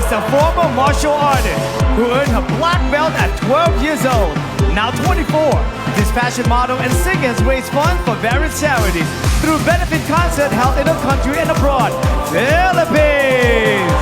is a former martial artist who earned her black belt at 12 years old. Now 24, this fashion model and singer has raised funds for various charities through benefit concerts held in her country and abroad, Philippines.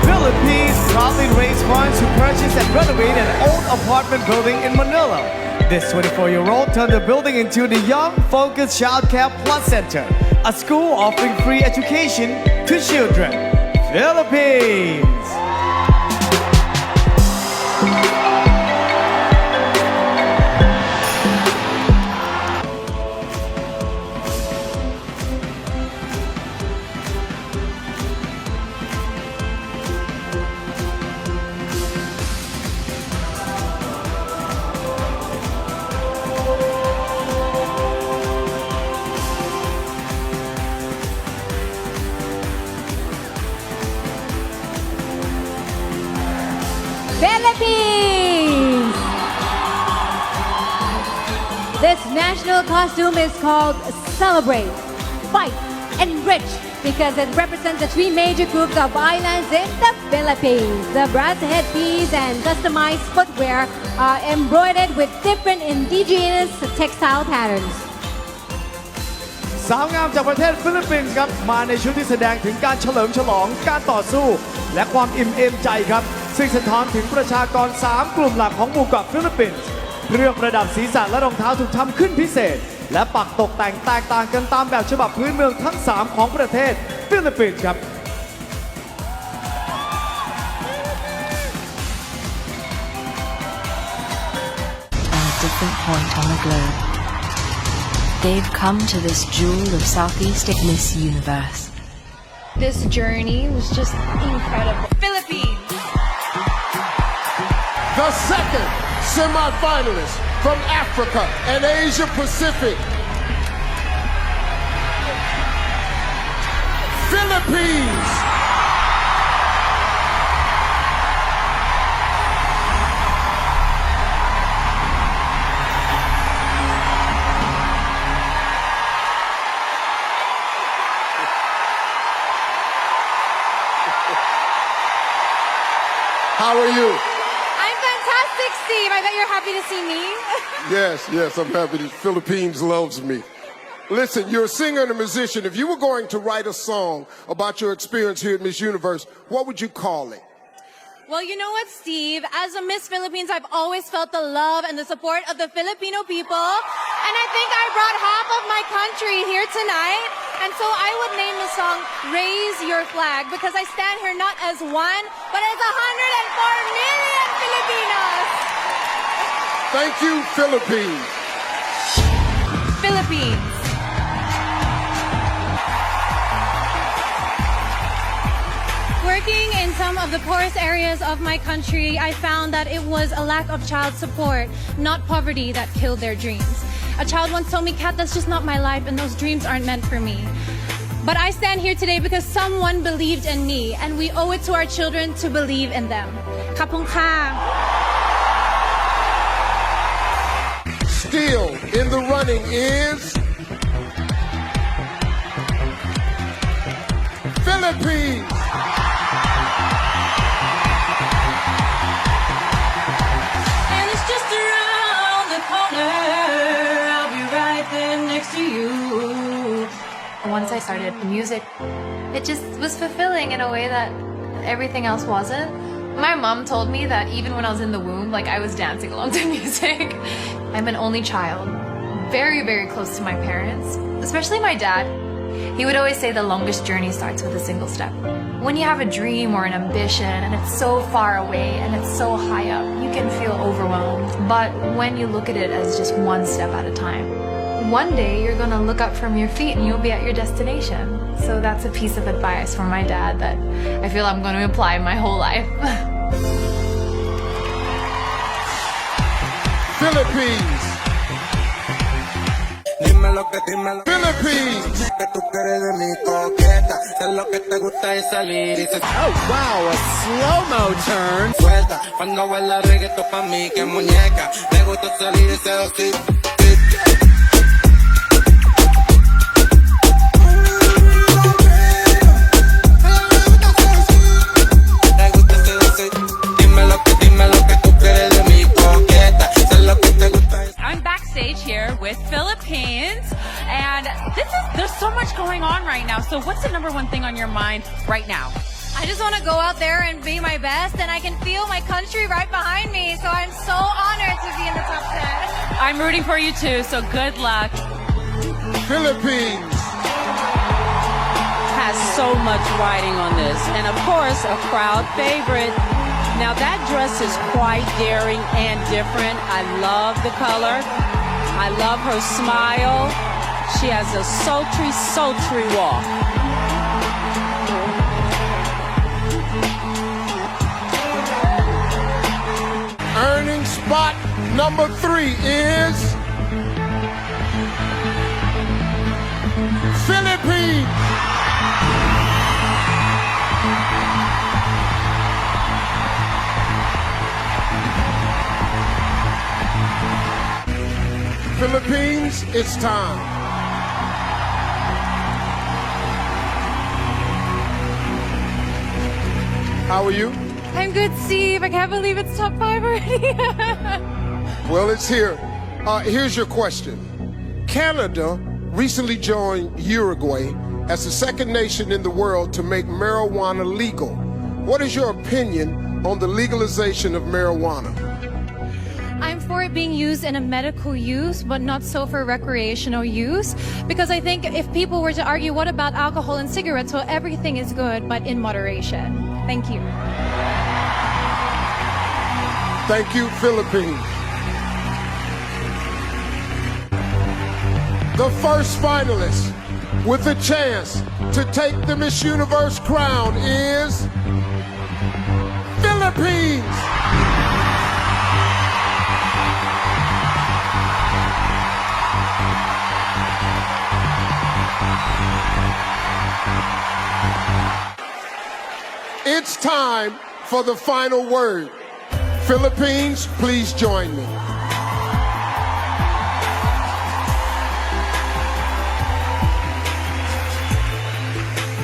Philippines proudly raised funds to purchase and renovate an old apartment building in Manila. This 24-year-old turned the building into the Young Focused Child Care Plus Center, a school offering free education to children. Philippines. Philippines! This national costume is called Celebrate, Fight, Enrich because it represents the three major groups of islands in the Philippines. The brass headpiece and customized footwear are embroidered with different indigenous textile patterns. สาวงามจากประเทศฟิลิปปินส์ครับมาในชุดที่แสดงถึงการเฉลิมฉลองการต่อสู้และความอิ่มเอมใจครับซึ่งสะท้อนถึงประชากร3กลุ่มหลักของหมู่เกาะฟิลิปปินส์เครื่องประดับศีรษะและรองเท้าถูกทำขึ้นพิเศษและปักตกแต่งแตกต่างกันตามแบบฉบับพื้นเมืองทั้ง3ของประเทศฟิลิปปินส์ครับ At a different point on the globe, they've come to this jewel of Southeast Miss Universe. This journey was just incredible. Philippines. The second semi-finalist from Africa and Asia Pacific. Philippines. How are you? I'm fantastic, Steve. I bet you're happy to see me. Yes, I'm happy. The Philippines loves me. Listen, you're a singer and a musician. If you were going to write a song about your experience here at Miss Universe, what would you call it? Well, you know what, Steve? As a Miss Philippines, I've always felt the love and the support of the Filipino people. And I think I brought half of my country here tonight. And so I would name the song Raise Your Flag because I stand here not as one, but as 104 million Filipinos. Thank you, Philippines. Philippines. Working in some of the poorest areas of my country, I found that it was a lack of child support, not poverty, that killed their dreams. A child once told me, Kat, that's just not my life and those dreams aren't meant for me. But I stand here today because someone believed in me and we owe it to our children to believe in them. Kapong ka. Still in the running is Philippines. And it's just around the corner. I'll be right there next to you. Once I started music, it just was fulfilling in a way that everything else wasn't. My mom told me that even when I was in the womb, like I was dancing along to music. I'm an only child, very, very close to my parents, especially my dad. He would always say the longest journey starts with a single step. When you have a dream or an ambition and it's so far away and it's so high up, you can feel overwhelmed. But when you look at it as just one step at a time, one day you're gonna look up from your feet and you'll be at your destination. So that's a piece of advice from my dad that I feel I'm gonna apply my whole life. Philippines. Philippines. Oh wow, a slow-mo turn. your mind right now? I just want to go out there and be my best, and I can feel my country right behind me, so I'm so honored to be in the top 10. I'm rooting for you too, so good luck. Philippines. Has so much riding on this, and of course a crowd favorite. Now that dress is quite daring and different. I love the color. I love her smile. She has a sultry, sultry walk. Earning spot number 3 is Philippines. Philippines, it's time. How are you? I'm good, Steve. I can't believe it's top 5 already. Well, it's here. Here's your question. Canada recently joined Uruguay as the second nation in the world to make marijuana legal. What is your opinion on the legalization of marijuana? I'm for it being used in a medical use, but not so for recreational use. Because I think if people were to argue, what about alcohol and cigarettes? Well, everything is good, but in moderation. Thank you. Thank you, Philippines. The first finalist with a chance to take the Miss Universe crown is Philippines. It's time for the final word. Philippines, please join me.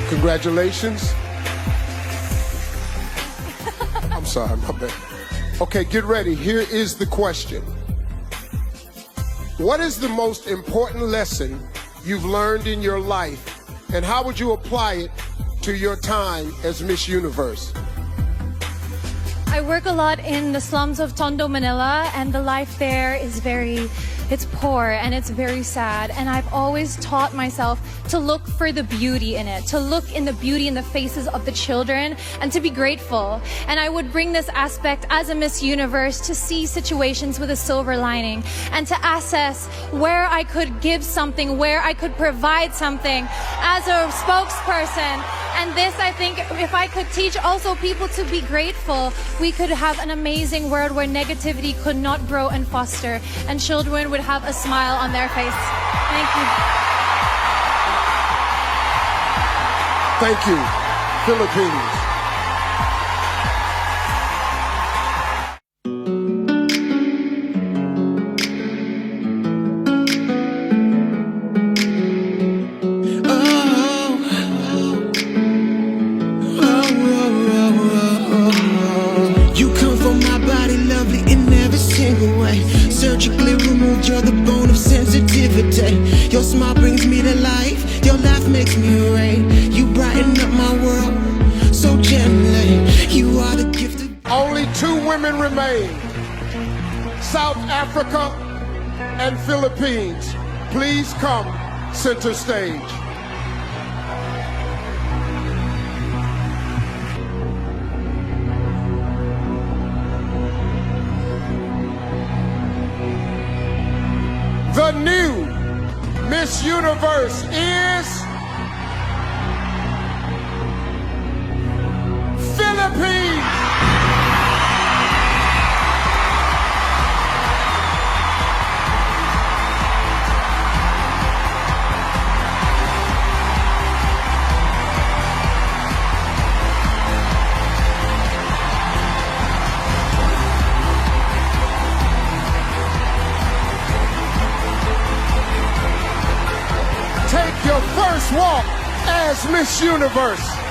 Congratulations. I'm sorry, my bad. Okay, get ready. Here is the question. What is the most important lesson you've learned in your life, and how would you apply it to your time as Miss Universe? I work a lot in the slums of Tondo, Manila, and the life there is it's poor and it's very sad. And I've always taught myself to look for the beauty in it, to look in the beauty in the faces of the children, and to be grateful. And I would bring this aspect as a Miss Universe to see situations with a silver lining and to assess where I could give something, where I could provide something as a spokesperson. And this, I think, if I could teach also people to be grateful, we could have an amazing world where negativity could not grow and foster, and children would have a smile on their face. Thank you. Thank you, Philippines. Surgically removed, you're the bone of sensitivity. Your smile brings me to life, your laugh makes me rain. You brighten up my world so gently. You are the gift of... Only 2 women remain. South Africa and Philippines. Please come center stage. The new Miss Universe is Philippines. Take your first walk as Miss Universe.